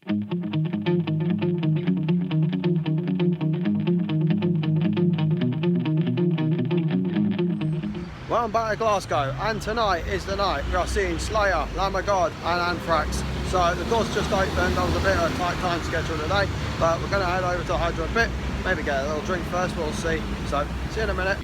Well, I'm back at Glasgow, and tonight is the night we are seeing Slayer, Lamb of God and Anthrax. So the door's just opened. That was a bit of a tight time schedule today, but we're going to head over to Hydro a bit, maybe get a little drink first, we'll see. So see you in a minute.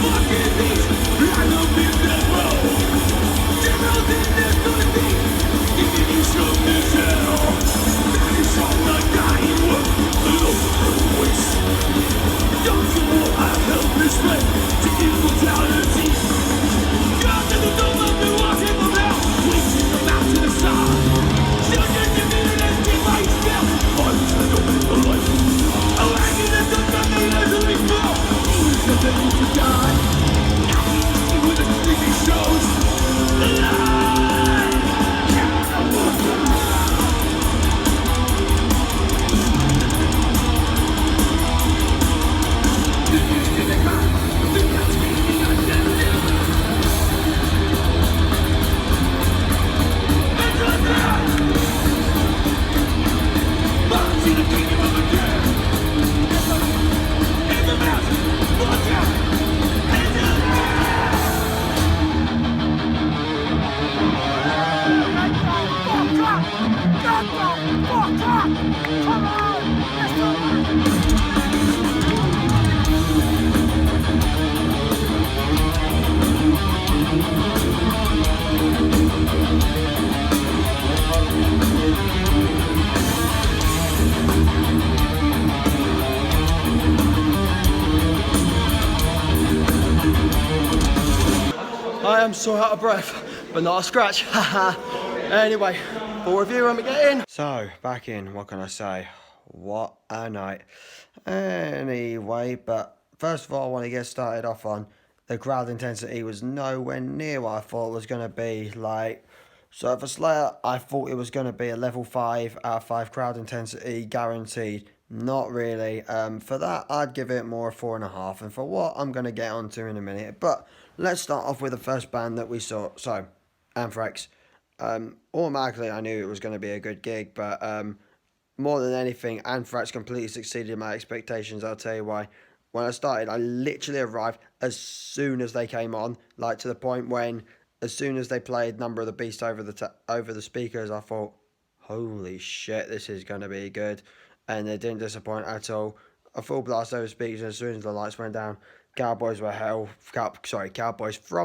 Fucking beast, I know I am so out of breath, but not a scratch. Anyway, full review when we get in. So, back in, what can I say? What a night. Anyway, but first of all, I want to get started off on the crowd intensity was nowhere near what I thought it was going to be. Like, so for Slayer, I thought it was going to be a level 5 out of 5 crowd intensity guaranteed. Not really. For that, I'd give it more a 4.5. And for what, I'm going to get onto in a minute. But let's start off with the first band that we saw. So, Anthrax. Automatically, I knew it was going to be a good gig, but more than anything, Anthrax completely succeeded my expectations. I'll tell you why. When I started, I literally arrived as soon as they came on, like to the point when, as soon as they played Number of the Beast over the speakers, I thought, holy shit, this is going to be good. And they didn't disappoint at all. A full blast over speakers, as soon as the lights went down. Cowboys from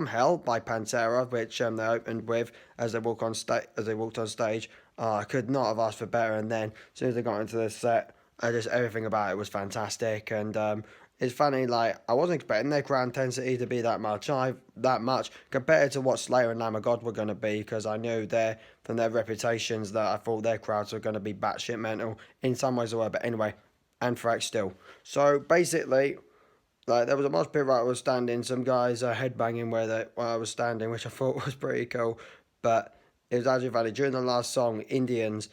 Hell by Pantera, which they opened with as they walked on stage. I could not have asked for better. And then as soon as they got into the set, just everything about it was fantastic. And it's funny, like I wasn't expecting their crowd intensity to be that much compared to what Slayer and Lamb of God were going to be, because I knew from their reputations that I thought their crowds were going to be batshit mental. In some ways they were, but anyway, Anthrax still. So basically, like there was a mosh pit where I was standing, some guys headbanging where I was standing, which I thought was pretty cool. But it was actually funny. During the last song, Indians,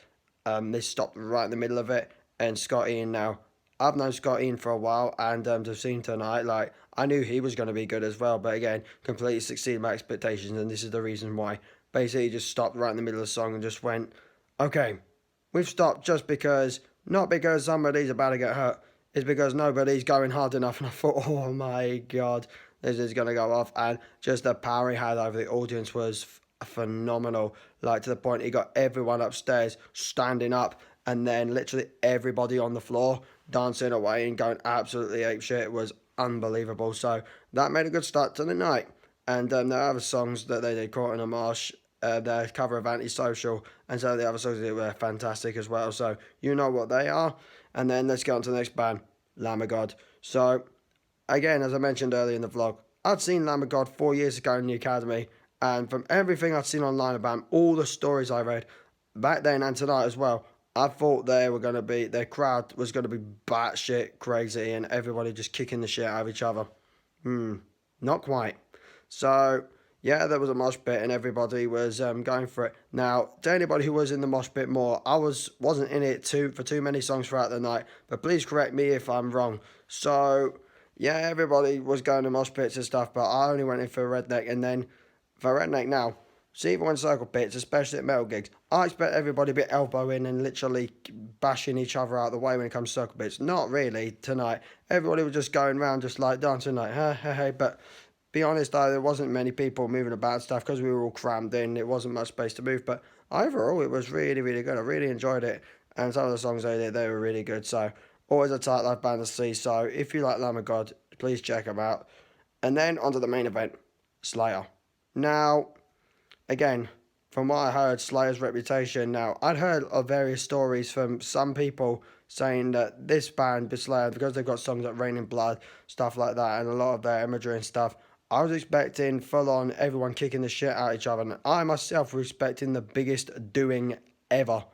they stopped right in the middle of it, and Scott Ian now. I've known Scott Ian for a while, and to have seen tonight, like I knew he was going to be good as well, but again, completely succeeded my expectations, and this is the reason why. Basically, he just stopped right in the middle of the song and just went, okay, we've stopped just because, not because somebody's about to get hurt. It's because nobody's going hard enough. And I thought, oh my God, this is going to go off. And just the power he had over the audience was phenomenal. Like to the point he got everyone upstairs standing up, and then literally everybody on the floor dancing away and going absolutely apeshit. It was unbelievable. So that made a good start to the night. And there are other songs that they did, Caught in a Marsh, their cover of Antisocial, and so the other songs that were fantastic as well. So you know what they are. And then let's get on to the next band, Lamb of God. So, again, as I mentioned earlier in the vlog, I'd seen Lamb of God 4 years ago in the academy, and from everything I'd seen online about them, all the stories I read, back then and tonight as well, I thought their crowd was going to be batshit crazy, and everybody just kicking the shit out of each other. Not quite. So, yeah, there was a mosh pit and everybody was going for it. Now, to anybody who was in the mosh pit more, I wasn't in it for too many songs throughout the night, but please correct me if I'm wrong. So, yeah, everybody was going to mosh pits and stuff, but I only went in for Redneck. And then for Redneck now, see, even when circle pits, especially at metal gigs, I expect everybody to be elbowing and literally bashing each other out of the way when it comes to circle pits. Not really tonight. Everybody was just going around just like dancing like, hey, but be honest though, there wasn't many people moving about stuff because we were all crammed in. It wasn't much space to move, but overall it was really, really good. I really enjoyed it, and some of the songs they did, they were really good. So always a tight live band to see. So if you like Lamb of God, please check them out. And then onto the main event, Slayer. Now, again, from what I heard, Slayer's reputation. Now, I'd heard of various stories from some people saying that this band, Slayer, because they've got songs like Rain in Blood, stuff like that, and a lot of their imagery and stuff, I was expecting full-on everyone kicking the shit out of each other, and I myself was expecting the biggest doing ever.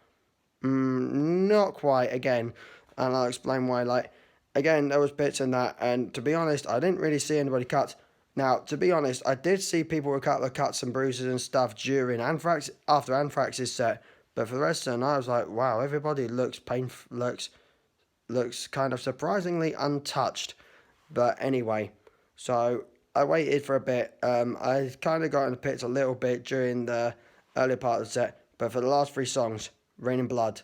Not quite, again, and I'll explain why. Like, again, there was bits in that, and to be honest, I didn't really see anybody cut. Now, to be honest, I did see people with a couple of cuts and bruises and stuff during after Anthrax's set, but for the rest of the night, I was like, wow, everybody looks painful, looks kind of surprisingly untouched. But anyway, so I waited for a bit. I kind of got in the pits a little bit during the earlier part of the set, but for the last 3 songs, Rain in Blood,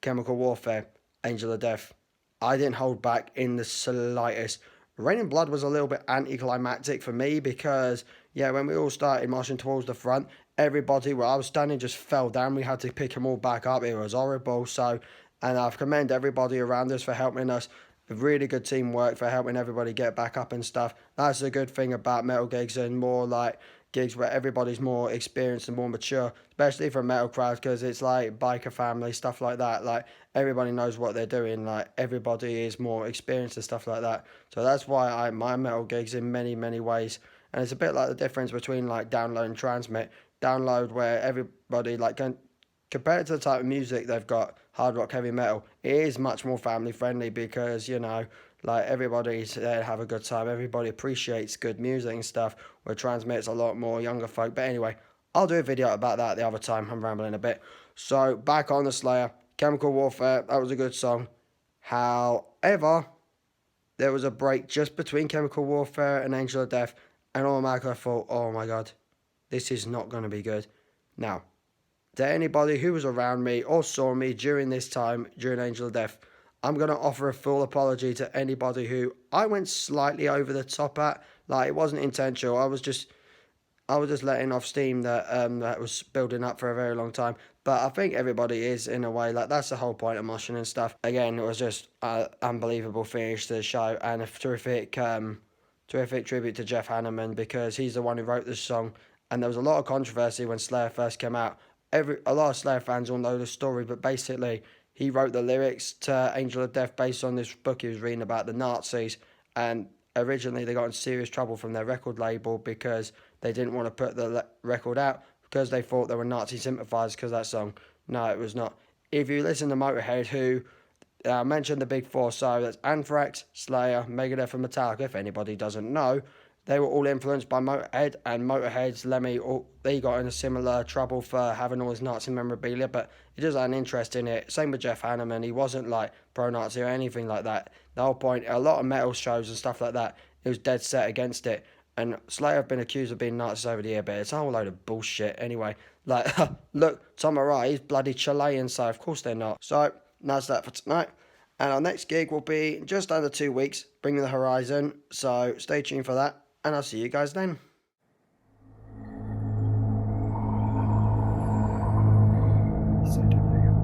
Chemical Warfare, Angel of Death, I didn't hold back in the slightest. Rain in Blood was a little bit anticlimactic for me because, yeah, when we all started marching towards the front, everybody where I was standing just fell down. We had to pick them all back up. It was horrible. So, and I've commended everybody around us for helping us. Really good teamwork for helping everybody get back up and stuff. That's a good thing about metal gigs and more like gigs where everybody's more experienced and more mature, especially for metal crowds, because it's like biker family, stuff like that. Like everybody knows what they're doing. Like everybody is more experienced and stuff like that. So that's why my metal gigs in many, many ways And it's a bit like the difference between like download and transmit. Download where everybody like compared to the type of music they've got, hard rock, heavy metal, it is much more family friendly because, you know, like everybody's there to have a good time. Everybody appreciates good music and stuff. Where transmit's a lot more younger folk. But anyway, I'll do a video about that the other time. I'm rambling a bit. So back on the Slayer, Chemical Warfare, that was a good song. However, there was a break just between Chemical Warfare and Angel of Death, and automatically I thought, oh my god, this is not going to be good. Now, to anybody who was around me or saw me during this time, during Angel of Death, I'm going to offer a full apology to anybody who I went slightly over the top at. Like, it wasn't intentional. I was just letting off steam that was building up for a very long time. But I think everybody is, in a way. Like, that's the whole point of moshing and stuff. Again, it was just an unbelievable finish to the show, and a terrific tribute to Jeff Hanneman, because he's the one who wrote this song. And there was a lot of controversy when Slayer first came out. A lot of Slayer fans will know the story, but basically he wrote the lyrics to Angel of Death based on this book he was reading about the Nazis, and originally they got in serious trouble from their record label because they didn't want to put the record out because they thought they were Nazi sympathisers because of that song. No, it was not. If you listen to Motorhead, who mentioned the big four, so that's Anthrax, Slayer, Megadeth and Metallica, if anybody doesn't know, they were all influenced by Motorhead, and Motorhead's Lemmy, they got in a similar trouble for having all his Nazi memorabilia, but he just had an interest in it. Same with Jeff Hanneman, he wasn't like pro-Nazi or anything like that. The whole point, a lot of metal shows and stuff like that, he was dead set against it. And Slayer have been accused of being Nazis over the year, but it's a whole load of bullshit anyway. Like, look, Tom Araya, he's bloody Chilean, so of course they're not. So, that's that for tonight. And our next gig will be just under 2 weeks, Bring Me the Horizon. So, stay tuned for that, and I'll see you guys then.